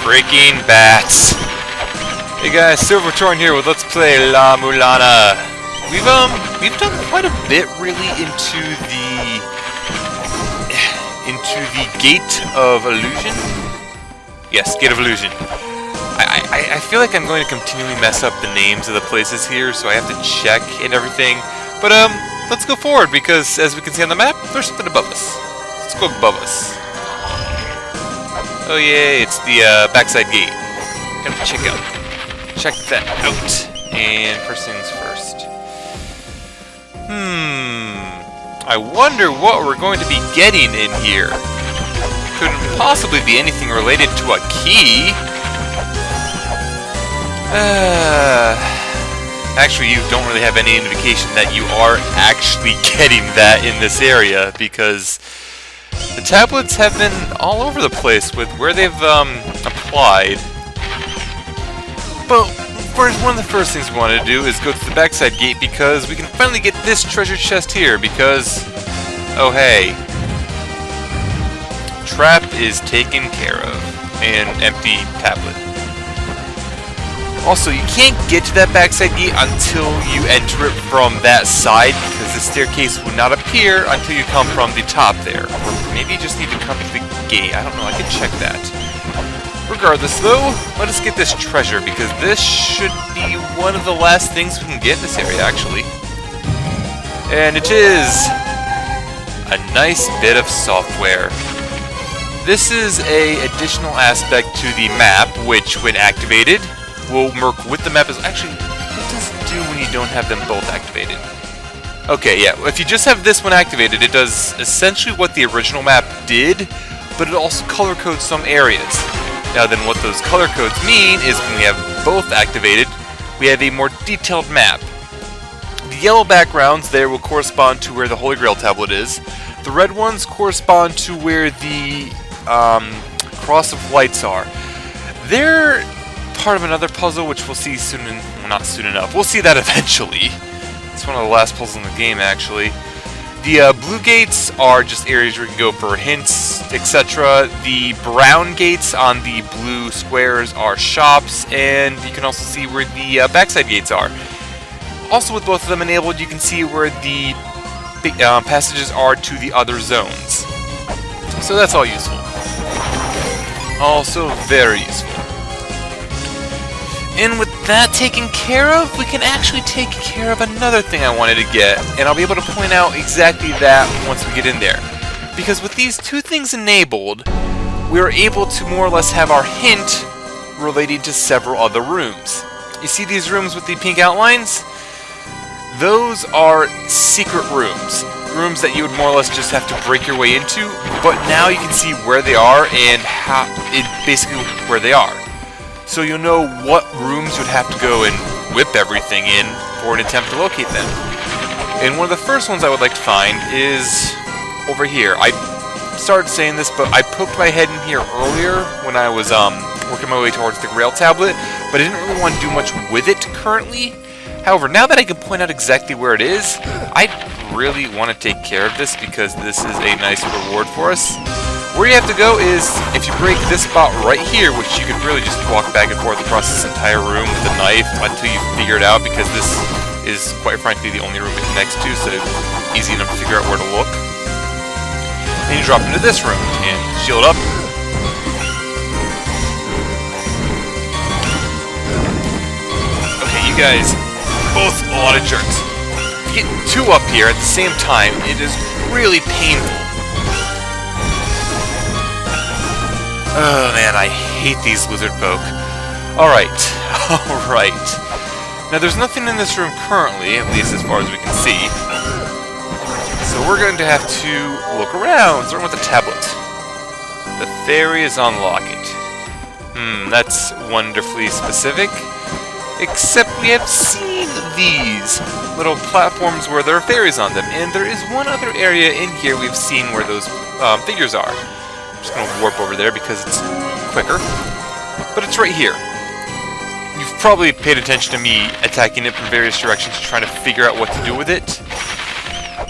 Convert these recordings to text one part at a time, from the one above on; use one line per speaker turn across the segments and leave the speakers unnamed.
Freaking bats. Hey guys, Silvertorn here with Let's Play La-Mulana. We've done quite a bit really into the Gate of Illusion. Yes, Gate of Illusion. I feel like I'm going to continually mess up the names of the places here, so I have to check and everything. But let's go forward because as we can see on the map, there's something above us. Let's go above us. Oh yay, it's the backside gate. Gotta check that out. And first things first. I wonder what we're going to be getting in here. Couldn't possibly be anything related to a key. Actually, you don't really have any indication that you are actually getting that in this area because the tablets have been all over the place with where they've applied. But first, one of the first things we want to do is go to the backside gate because we can finally get this treasure chest here because, oh hey, trap is taken care of. An empty tablet. Also, you can't get to that backside gate until you enter it from that side because the staircase will not appear until you come from the top there. Or maybe you just need to come to the gate. I don't know. I can check that. Regardless, though, let us get this treasure because this should be one of the last things we can get in this area, actually. And it is a nice bit of software. This is an additional aspect to the map, which, when activated, will work with the map. Actually, what does it do when you don't have them both activated? Okay, yeah, if you just have this one activated, it does essentially what the original map did, but it also color codes some areas. Now then, what those color codes mean is when we have both activated, we have a more detailed map. The yellow backgrounds there will correspond to where the Holy Grail tablet is. The red ones correspond to where the Cross of Lights are. They're part of another puzzle, which we'll see soon. Well, not soon enough. We'll see that eventually. It's one of the last puzzles in the game, actually. The blue gates are just areas where you can go for hints, etc. The brown gates on the blue squares are shops, and you can also see where the backside gates are. Also, with both of them enabled, you can see where the passages are to the other zones. So that's all useful. Also very useful. And with that taken care of, we can actually take care of another thing I wanted to get, and I'll be able to point out exactly that once we get in there. Because with these two things enabled, we're able to more or less have our hint relating to several other rooms. You see these rooms with the pink outlines? Those are secret rooms. Rooms that you would more or less just have to break your way into, but now you can see where they are and how basically where they are. So you'll know what rooms you'd have to go and whip everything in for an attempt to locate them. And one of the first ones I would like to find is over here. I started saying this, but I poked my head in here earlier when I was working my way towards the Grail tablet, but I didn't really want to do much with it currently. However, now that I can point out exactly where it is, I really want to take care of this because this is a nice reward for us. Where you have to go is, if you break this spot right here, which you could really just walk back and forth across this entire room with a knife until you figure it out, because this is, quite frankly, the only room it connects to, so it's easy enough to figure out where to look. Then you drop into this room and shield up. Okay, you guys, both a lot of jerks. If you get two up here at the same time, it is really painful. Oh man, I hate these lizard folk. Alright, alright. Now there's nothing in this room currently, at least as far as we can see. So we're going to have to look around, starting with the tablet. The fairy is on locket. That's wonderfully specific. Except we have seen these little platforms where there are fairies on them, and there is one other area in here we've seen where those figures are. I'm just going to warp over there because it's quicker. But it's right here. You've probably paid attention to me attacking it from various directions trying to figure out what to do with it.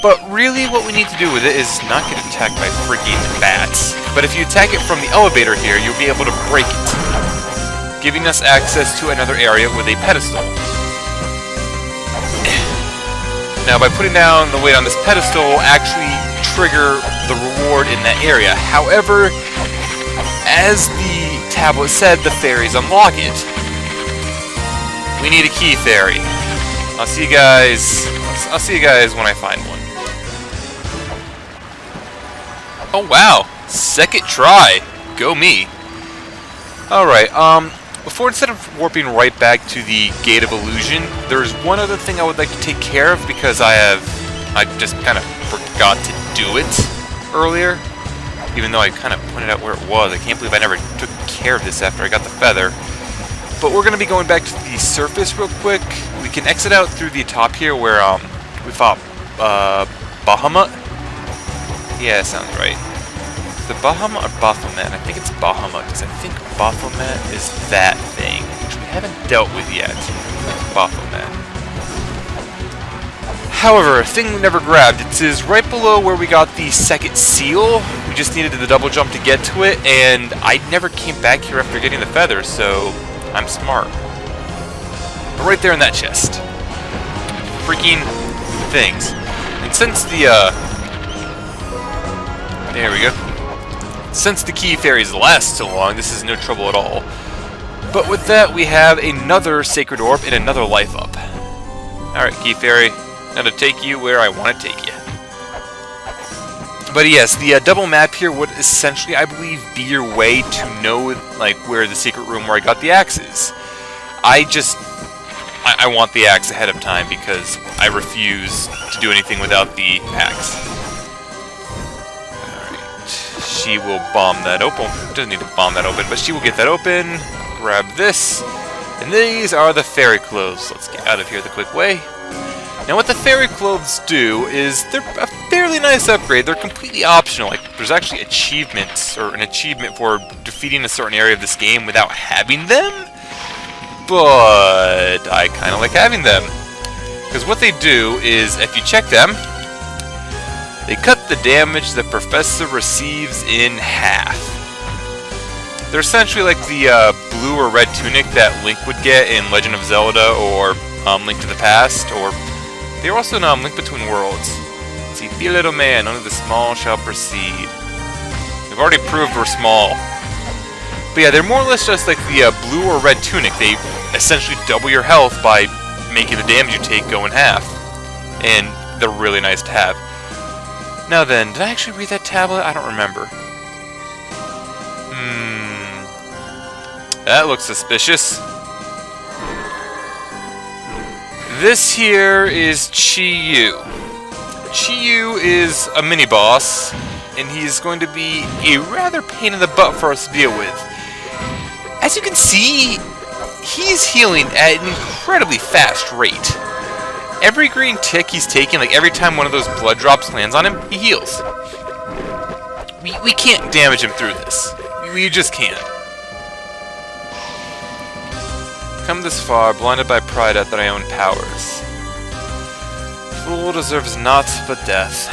But really what we need to do with it is not get attacked by freaking bats. But if you attack it from the elevator here, you'll be able to break it. giving us access to another area with a pedestal. Now, by putting down the weight on this pedestal will actually trigger the reward in that area. However, as the tablet said, the fairies unlock it. We need a key fairy. I'll see you guys when I find one. Oh wow, second try. Go me. Alright, before instead of warping right back to the Gate of Illusion, there's one other thing I would like to take care of because I just kind of forgot to do it earlier. Even though I kind of pointed out where it was. I can't believe I never took care of this after I got the feather. But we're going to be going back to the surface real quick. We can exit out through the top here where we fought Bahamut. Yeah, sounds right. Is it Bahamut or Baphomet? I think it's Bahamut, because I think Baphomet is that thing, which we haven't dealt with yet. Baphomet. However, a thing we never grabbed. It is right below where we got the second seal. We just needed the double jump to get to it, and I never came back here after getting the feather, so I'm smart. But right there in that chest. Freaking things. And since the, there we go. Since the key fairies last so long, this is no trouble at all. But with that, we have another sacred orb and another life up. Alright, key fairy. Now to take you where I want to take you. But yes, the double map here would essentially, I believe, be your way to know, like, where the secret room where I got the axe is. I want the axe ahead of time because I refuse to do anything without the axe. Alright, she will bomb that open. Doesn't need to bomb that open, but she will get that open. Grab this. And these are the fairy clothes. Let's get out of here the quick way. Now what the fairy clothes do is they're a fairly nice upgrade. They're completely optional. Like, there's actually achievements, or an achievement for defeating a certain area of this game without having them. But I kind of like having them. Because what they do is, if you check them, they cut the damage the professor receives in half. They're essentially like the blue or red tunic that Link would get in Legend of Zelda or Link to the Past, or they are also in Link Between Worlds. See, be a little man, only the small shall proceed. We've already proved we're small. But yeah, they're more or less just like the blue or red tunic. They essentially double your health by making the damage you take go in half. And they're really nice to have. Now then, did I actually read that tablet? I don't remember. That looks suspicious. This here is Chi-Yu. Chi-Yu is a mini-boss, and he's going to be a rather pain in the butt for us to deal with. As you can see, he's healing at an incredibly fast rate. Every green tick he's taking, like every time one of those blood drops lands on him, he heals. We can't damage him through this. We just can't. Come this far, blinded by pride at their own powers. Fool deserves naught but death.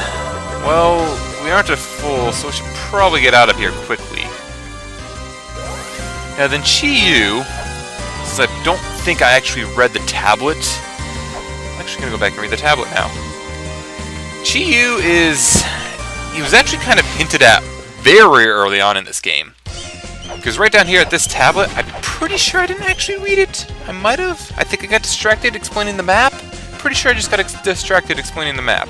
Well, we aren't a fool, so we should probably get out of here quickly. Now then, Chi-Yu, since I don't think I actually read the tablet, I'm actually going to go back and read the tablet now. Chi-Yu he was actually kind of hinted at very early on in this game. Because right down here at this tablet, I'm pretty sure I didn't actually read it. I might have. I think I got distracted explaining the map. Pretty sure I just got distracted explaining the map.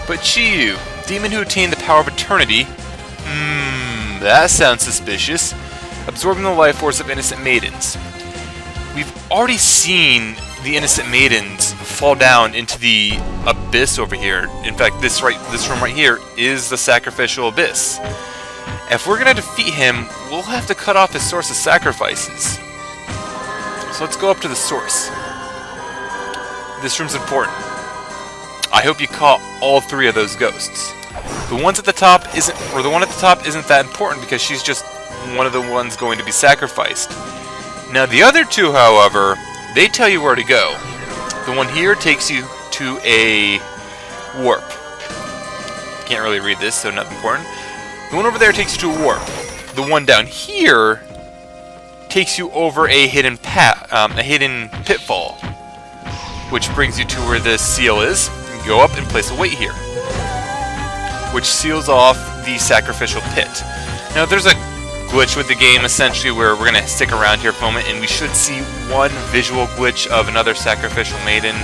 But Chi-Yu, demon who attained the power of eternity. That sounds suspicious. Absorbing the life force of innocent maidens. We've already seen the innocent maidens fall down into the abyss over here. In fact, this room right here is the sacrificial abyss. If we're gonna defeat him, we'll have to cut off his source of sacrifices. So let's go up to the source. This room's important. I hope you caught all three of those ghosts. The one at the top isn't that important because she's just one of the ones going to be sacrificed. Now the other two, however, they tell you where to go. The one here takes you to a warp. Can't really read this, so not important. The one over there takes you to a warp. The one down here takes you over a hidden pitfall, which brings you to where this seal is. You can go up and place a weight here, which seals off the sacrificial pit. Now there's a glitch with the game essentially where we're going to stick around here for a moment and we should see one visual glitch of another sacrificial maiden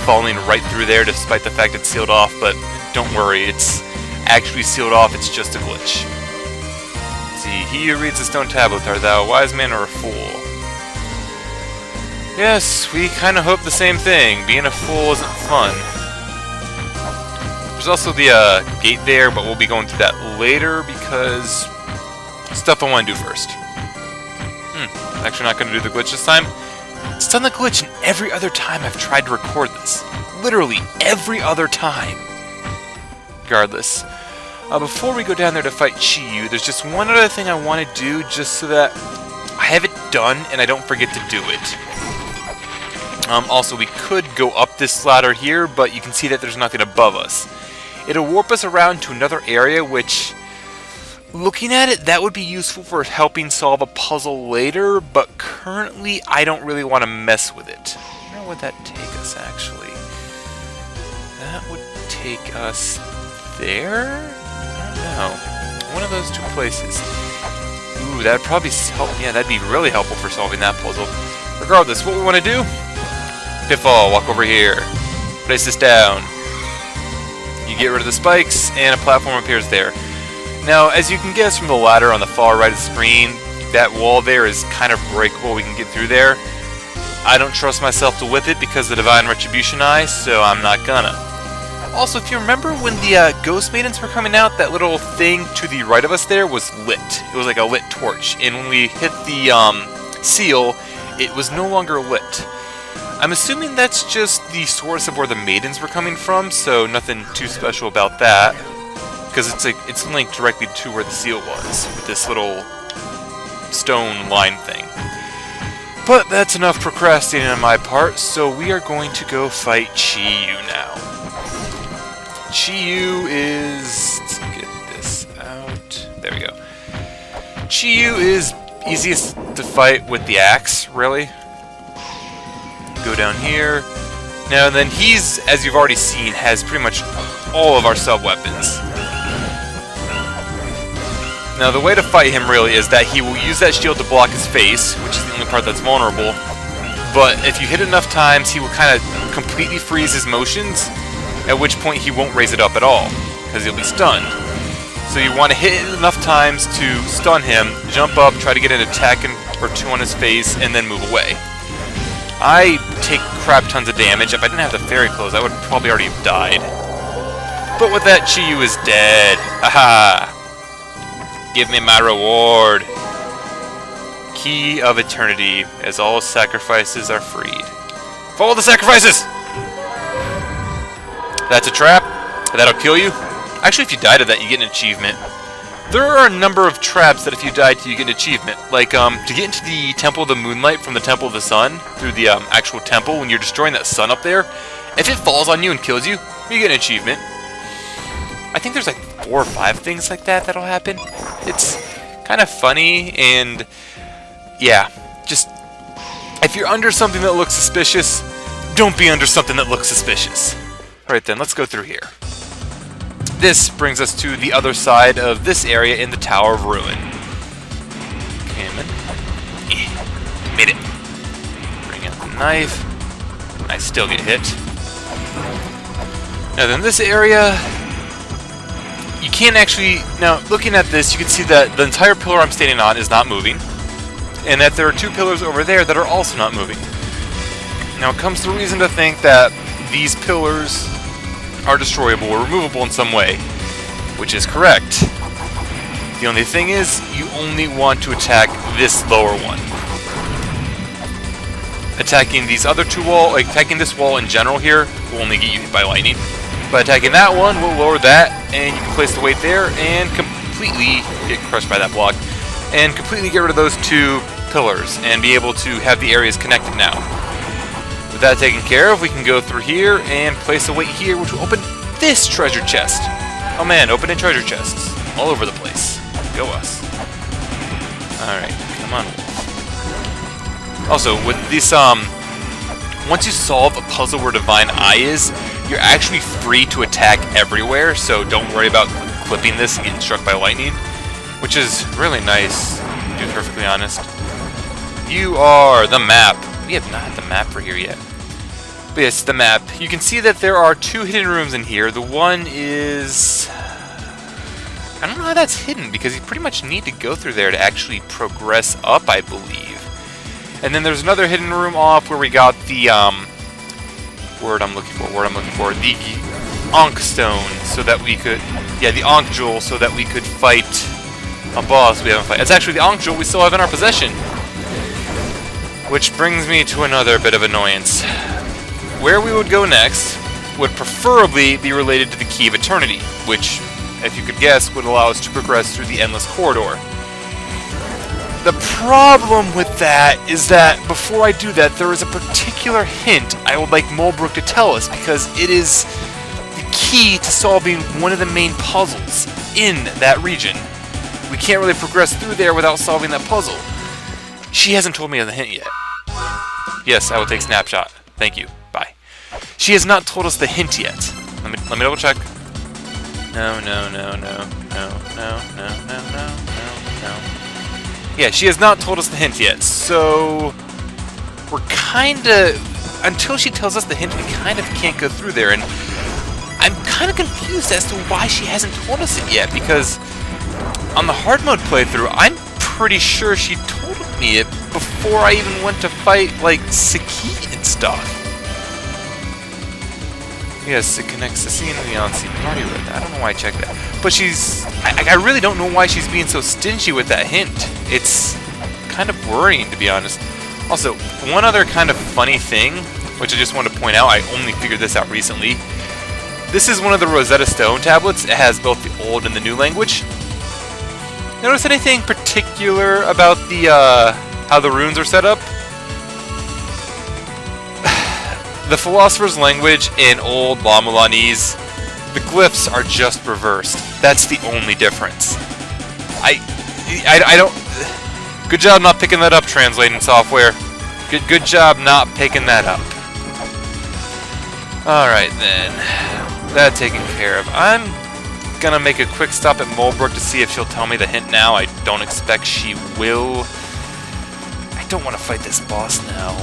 falling right through there despite the fact it's sealed off, but don't worry, it's actually sealed off, it's just a glitch. Let's see, he who reads the stone tablet, art thou a wise man or a fool? Yes, we kind of hope the same thing. Being a fool isn't fun. There's also the gate there, but we'll be going through that later because stuff I want to do first. Actually not going to do the glitch this time. It's done the glitch in every other time I've tried to record this. Literally every other time. Regardless. Before we go down there to fight Chi-Yu, there's just one other thing I want to do just so that I have it done and I don't forget to do it. Also, we could go up this ladder here, but you can see that there's nothing above us. It'll warp us around to another area, which, looking at it, that would be useful for helping solve a puzzle later, but currently I don't really want to mess with it. Where would that take us, actually? That would take us there? I don't know. One of those two places. Ooh, that would probably help. Yeah, that'd be really helpful for solving that puzzle. Regardless, what we want to do? Pitfall, walk over here. Place this down. You get rid of the spikes, and a platform appears there. Now, as you can guess from the ladder on the far right of the screen, that wall there is kind of breakable. We can get through there. I don't trust myself to whip it because of the Divine Retribution Eye, so I'm not gonna. Also, if you remember when the Ghost Maidens were coming out, that little thing to the right of us there was lit. It was like a lit torch, and when we hit the seal, it was no longer lit. I'm assuming that's just the source of where the maidens were coming from, so nothing too special about that. Because it's linked directly to where the seal was, with this little stone line thing. But that's enough procrastinating on my part, so we are going to go fight Chi-Yu now. Chi-Yu is... let's get this out. There we go. Chi-Yu is easiest to fight with the axe, really. Go down here. Now then, he's, as you've already seen, has pretty much all of our sub-weapons. Now, the way to fight him, really, is that he will use that shield to block his face, which is the only part that's vulnerable. But if you hit it enough times, he will kind of completely freeze his motions, at which point he won't raise it up at all, because he'll be stunned. So you want to hit it enough times to stun him, jump up, try to get an attack or two on his face, and then move away. I take crap tons of damage. If I didn't have the fairy clothes, I would probably already have died. But with that, Chi-Yu is dead. Haha! Give me my reward. Key of Eternity, as all sacrifices are freed. Follow the sacrifices! That's a trap. That'll kill you. Actually, if you die to that, you get an achievement. There are a number of traps that if you die to, you get an achievement. Like, to get into the Temple of the Moonlight from the Temple of the Sun, through the actual temple, when you're destroying that sun up there, if it falls on you and kills you, you get an achievement. I think there's like 4 or 5 things like that that'll happen. It's kind of funny, and yeah, just if you're under something that looks suspicious, don't be under something that looks suspicious. Alright then, let's go through here. This brings us to the other side of this area in the Tower of Ruin. Come in. Made it. Bring out the knife. I still get hit. Now then, this area, you can't actually... now, looking at this, you can see that the entire pillar I'm standing on is not moving, and that there are 2 pillars over there that are also not moving. Now, it comes to reason to think that these pillars are destroyable or removable in some way, which is correct. The only thing is, you only want to attack this lower one. Attacking these other 2 walls, like attacking this wall in general here, will only get you hit by lightning. But attacking that one will lower that, and you can place the weight there and completely get crushed by that block, and completely get rid of those 2 pillars, and be able to have the areas connected now. With that taken care of, we can go through here and place a weight here, which will open this treasure chest. Oh man, opening treasure chests all over the place. Go us. Alright, come on. Also, with this, once you solve a puzzle where Divine Eye is, you're actually free to attack everywhere, so don't worry about clipping this and getting struck by lightning, which is really nice, to be perfectly honest. You are the map. We have not had the map for here yet. But yes, the map. You can see that there are 2 hidden rooms in here. The one is... I don't know how that's hidden, because you pretty much need to go through there to actually progress up, I believe. And then there's another hidden room off where we got the, word I'm looking for, the Ankh Stone, so that we could, yeah, the Ankh Jewel, so that we could fight a boss we haven't fought. It's actually the Ankh Jewel we still have in our possession. Which brings me to another bit of annoyance. Where we would go next would preferably be related to the Key of Eternity, which, if you could guess, would allow us to progress through the Endless Corridor. The problem with that is that before I do that, there is a particular hint I would like Mulbrook to tell us, because it is the key to solving one of the main puzzles in that region. We can't really progress through there without solving that puzzle. She hasn't told me the hint yet. Yes, I will take snapshot. Thank you. Bye. She has not told us the hint yet. Let me double check. No. Yeah, she has not told us the hint yet, so we're kinda, until she tells us the hint, we kind of can't go through there, and I'm kind of confused as to why she hasn't told us it yet, because on the hard mode playthrough, I'm pretty sure she told me it before I even went to fight, like, Saki and stuff. Yes, it connects the scene and the on-scene. I already read that. I don't know why I checked that. But she's... I really don't know why she's being so stingy with that hint. It's kind of worrying, to be honest. Also, one other kind of funny thing, which I just wanted to point out, I only figured this out recently. This is one of the Rosetta Stone tablets. It has both the old and the new language. Notice anything particular about the, how the runes are set up? The Philosopher's Language in old La-Mulanese, the glyphs are just reversed. That's the only difference. I don't... Good job not picking that up, translating software. Good job not picking that up. Alright then. That taken care of. I'm gonna make a quick stop at Mulbrook to see if she'll tell me the hint now. I don't expect she will. I don't want to fight this boss now,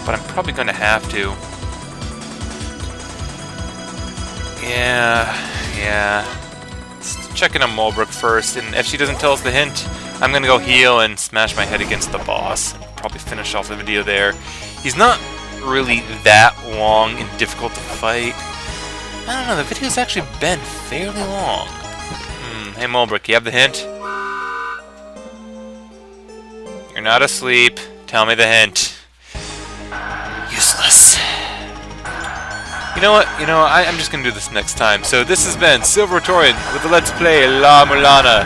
but I'm probably gonna have to. Yeah. Let's check in on Mulbrook first, and if she doesn't tell us the hint, I'm gonna go heal and smash my head against the boss. Probably finish off the video there. He's not really that long and difficult to fight. I don't know, the video's actually been fairly long. Hey Mulbrook, you have the hint? You're not asleep. Tell me the hint. Useless. You know what? I'm just gonna do this next time. So this has been Silveratorian with the Let's Play La-Mulana.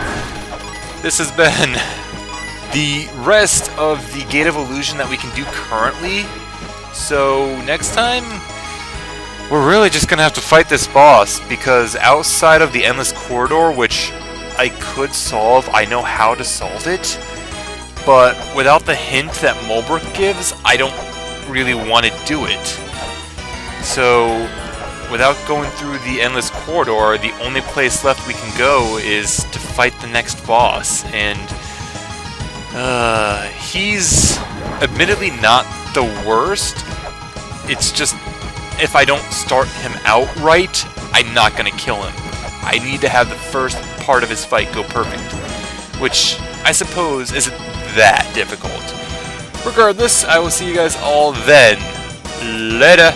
This has been the rest of the Gate of Illusion that we can do currently. So next time, we're really just gonna have to fight this boss, because outside of the Endless Corridor, which I could solve, I know how to solve it, but without the hint that Mulbrook gives, I don't really want to do it. So, without going through the Endless Corridor, the only place left we can go is to fight the next boss, and he's admittedly not the worst. It's just, if I don't start him out right, I'm not going to kill him. I need to have the first part of his fight go perfect, which I suppose isn't that difficult. Regardless, I will see you guys all then. Later!